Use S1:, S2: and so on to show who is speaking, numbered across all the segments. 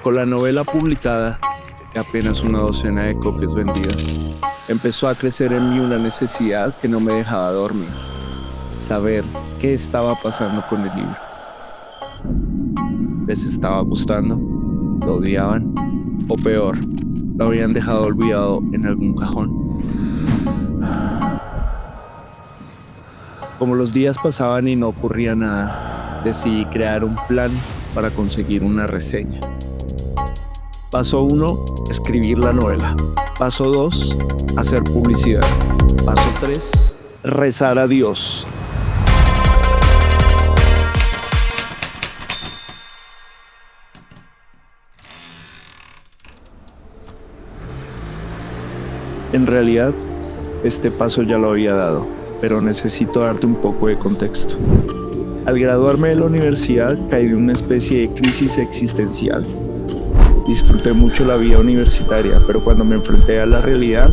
S1: Con la novela publicada y apenas una docena de copias vendidas, empezó a crecer en mí una necesidad que no me dejaba dormir: saber qué estaba pasando con el libro. ¿Les estaba gustando? ¿Lo odiaban? O peor, lo habían dejado olvidado en algún cajón. Como los días pasaban y no ocurría nada, decidí crear un plan para conseguir una reseña. Paso 1, escribir la novela. Paso 2, hacer publicidad. Paso 3, rezar a Dios. En realidad, este paso ya lo había dado, pero necesito darte un poco de contexto. Al graduarme de la universidad, caí en una especie de crisis existencial. Disfruté mucho la vida universitaria, pero cuando me enfrenté a la realidad,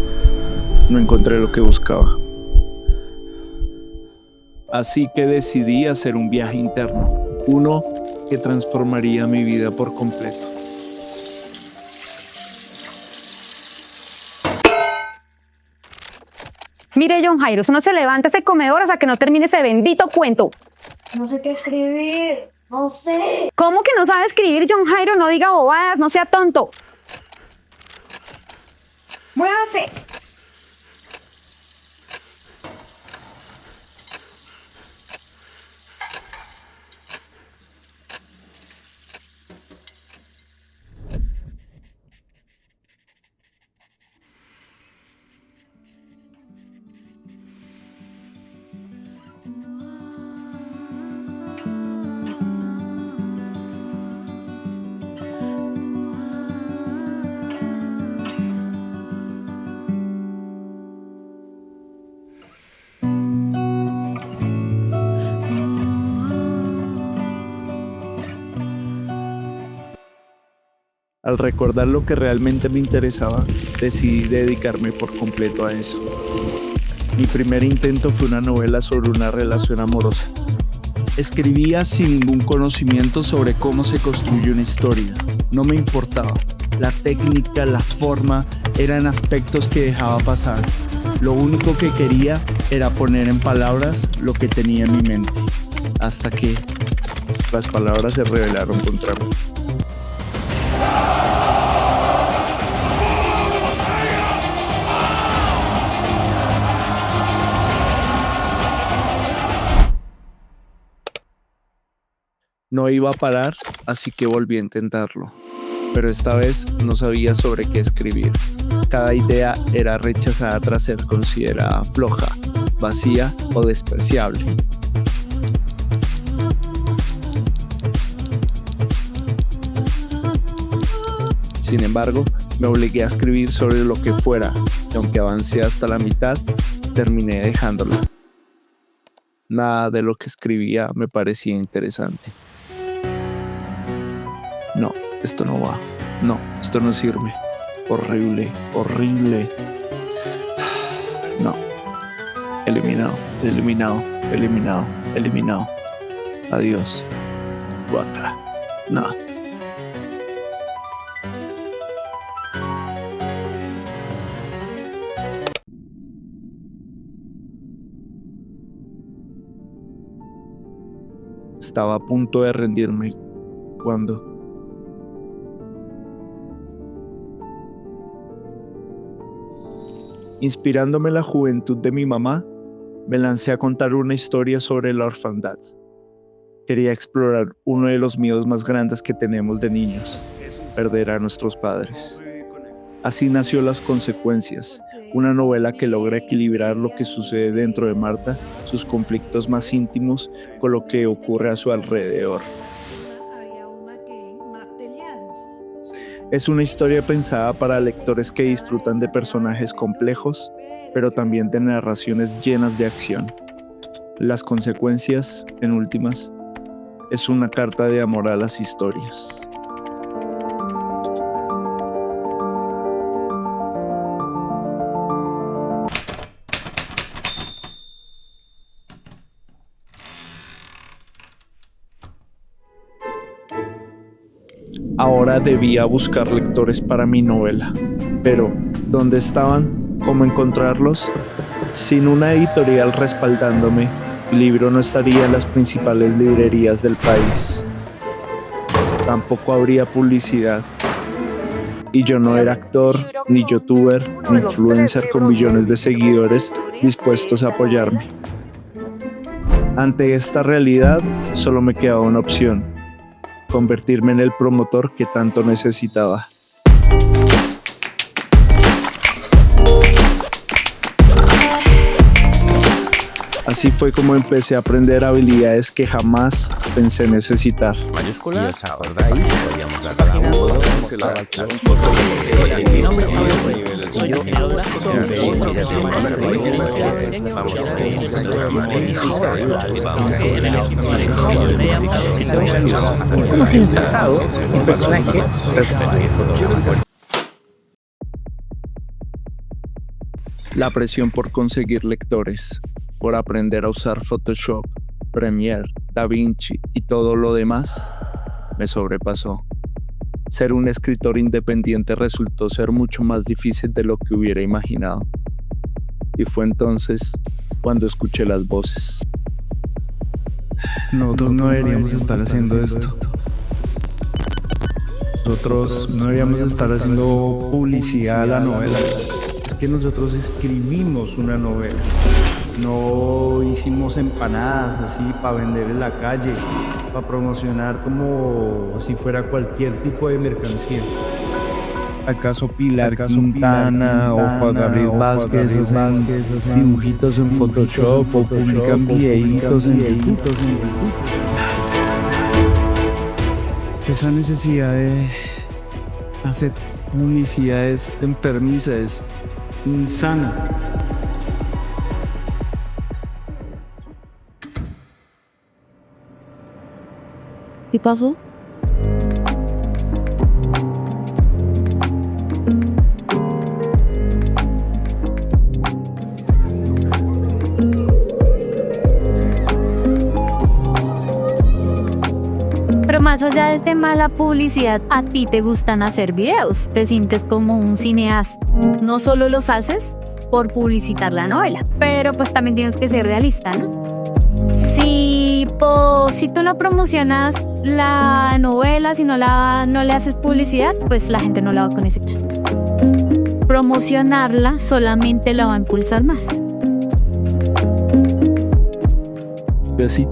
S1: no encontré lo que buscaba. Así que decidí hacer un viaje interno, uno que transformaría mi vida por completo.
S2: Mire, John Jairo, eso no se levanta ese comedor hasta que no termine ese bendito cuento.
S3: No sé qué escribir, no sé.
S2: ¿Cómo que no sabe escribir, John Jairo? No diga bobadas, no sea tonto. Muévase.
S1: Al recordar lo que realmente me interesaba, decidí dedicarme por completo a eso. Mi primer intento fue una novela sobre una relación amorosa. Escribía sin ningún conocimiento sobre cómo se construye una historia. No me importaba. La técnica, la forma, eran aspectos que dejaba pasar. Lo único que quería era poner en palabras lo que tenía en mi mente. Hasta que las palabras se rebelaron contra mí. No iba a parar, así que volví a intentarlo. Pero esta vez no sabía sobre qué escribir. Cada idea era rechazada tras ser considerada floja, vacía o despreciable. Sin embargo, me obligué a escribir sobre lo que fuera, y aunque avancé hasta la mitad, terminé dejándola. Nada de lo que escribía me parecía interesante. No, esto no va. No, esto no sirve. Horrible, horrible. No. Eliminado, eliminado, eliminado, eliminado. Adiós. Guata. No. Estaba a punto de rendirme cuando inspirándome en la juventud de mi mamá, me lancé a contar una historia sobre la orfandad. Quería explorar uno de los miedos más grandes que tenemos de niños: perder a nuestros padres. Así nació Las Consecuencias, una novela que logra equilibrar lo que sucede dentro de Marta, sus conflictos más íntimos, con lo que ocurre a su alrededor. Es una historia pensada para lectores que disfrutan de personajes complejos, pero también de narraciones llenas de acción. Las Consecuencias, en últimas, es una carta de amor a las historias. Ahora debía buscar lectores para mi novela. Pero, ¿dónde estaban? ¿Cómo encontrarlos? Sin una editorial respaldándome, el libro no estaría en las principales librerías del país. Tampoco habría publicidad. Y yo no era actor, ni youtuber, ni influencer con millones de seguidores dispuestos a apoyarme. Ante esta realidad, solo me quedaba una opción: convertirme en el promotor que tanto necesitaba. Así fue como empecé a aprender habilidades que jamás pensé necesitar.
S4: Mayúsculas, ¿verdad? Ahí podríamos dar cada uno. Estamos en el pasado, el personaje.
S1: La presión por conseguir lectores, por aprender a usar Photoshop, Premiere, DaVinci y todo lo demás, me sobrepasó. Ser un escritor independiente resultó ser mucho más difícil de lo que hubiera imaginado. Y fue entonces cuando escuché las voces.
S5: Nosotros no deberíamos estar haciendo esto. Nosotros no deberíamos estar haciendo publicidad a la novela. Es que nosotros escribimos una novela. No hicimos empanadas así para vender en la calle, para promocionar como si fuera cualquier tipo de mercancía. ¿Acaso Pilar Quintana o Juan Gabriel Vázquez hacen dibujitos en Photoshop o publican videitos en YouTube? Esa necesidad de hacer publicidad es enfermiza, es insana.
S6: ¿Qué pasó?
S7: Pero más allá de este mala publicidad, ¿a ti te gustan hacer videos? ¿Te sientes como un cineasta? No solo los haces por publicitar la novela, pero pues también tienes que ser realista, ¿no? Si tú no promocionas la novela, si no le haces publicidad, pues la gente no la va a conocer. Promocionarla solamente la va a impulsar más.
S1: Y así,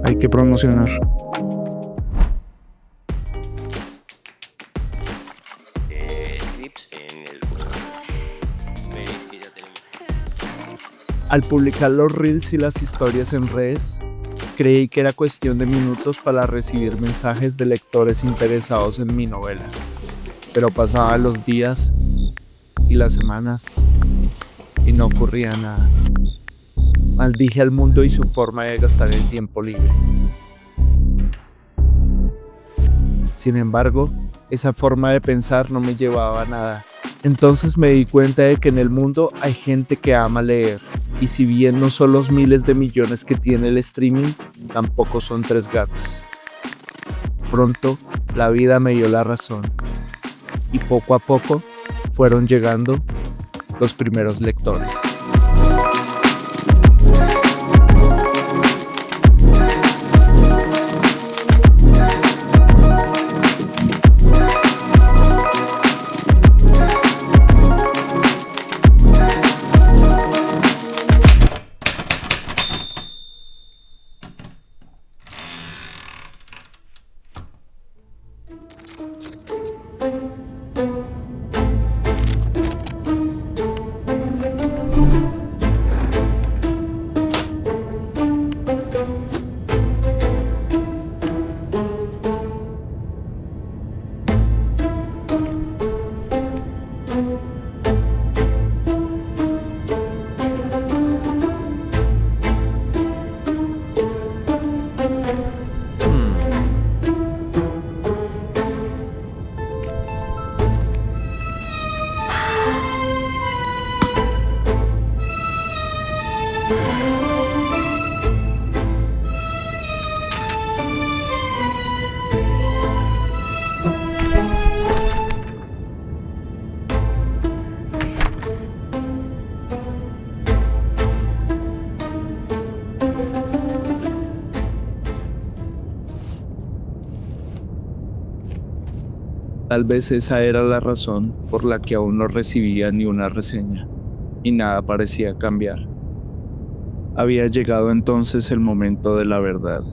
S5: Hay que promocionar.
S4: Scripts en el buscador. Veréis que ya tenemos.
S1: al publicar los reels y las historias en redes, creí que era cuestión de minutos para recibir mensajes de lectores interesados en mi novela. Pero pasaban los días y las semanas y no ocurría nada. Maldije al mundo y su forma de gastar el tiempo libre. Sin embargo, esa forma de pensar no me llevaba a nada. Entonces me di cuenta de que en el mundo hay gente que ama leer. Y si bien no son los miles de millones que tiene el streaming, tampoco son 3 gatos. Pronto, la vida me dio la razón. Y poco a poco fueron llegando los primeros lectores. Tal vez esa era la razón por la que aún no recibía ni una reseña, y nada parecía cambiar. Había llegado entonces el momento de la verdad.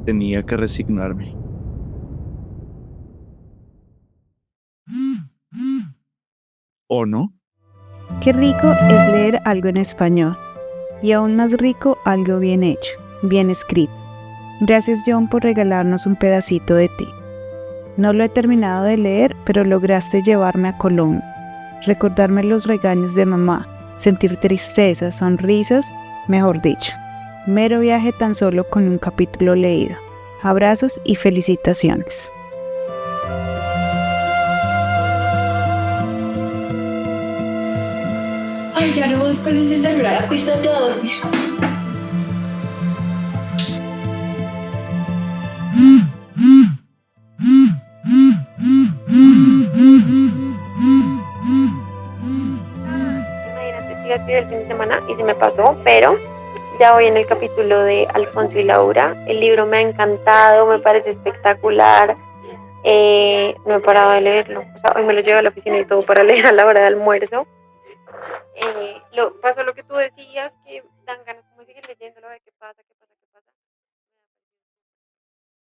S1: Tenía que resignarme. ¿O no?
S8: Qué rico es leer algo en español. Y aún más rico algo bien hecho, bien escrito. Gracias, John, por regalarnos un pedacito de ti. No lo he terminado de leer, pero lograste llevarme a Colombia, recordarme los regaños de mamá, sentir tristeza, sonrisas, mejor dicho. Mero viaje tan solo con un capítulo leído. Abrazos y felicitaciones.
S3: Ay, ya no vas con ese celular, acuéstate a dormir.
S9: Imagínate, sí, escribí el fin de semana y se me pasó, pero ya voy en el capítulo de Alfonso y Laura. El libro me ha encantado, me parece espectacular. No he parado de leerlo. O sea, hoy me lo llevo a la oficina y todo para leer a la hora de almuerzo. Pasó lo que tú decías, que dan ganas como de seguir leyéndolo, a ver qué pasa.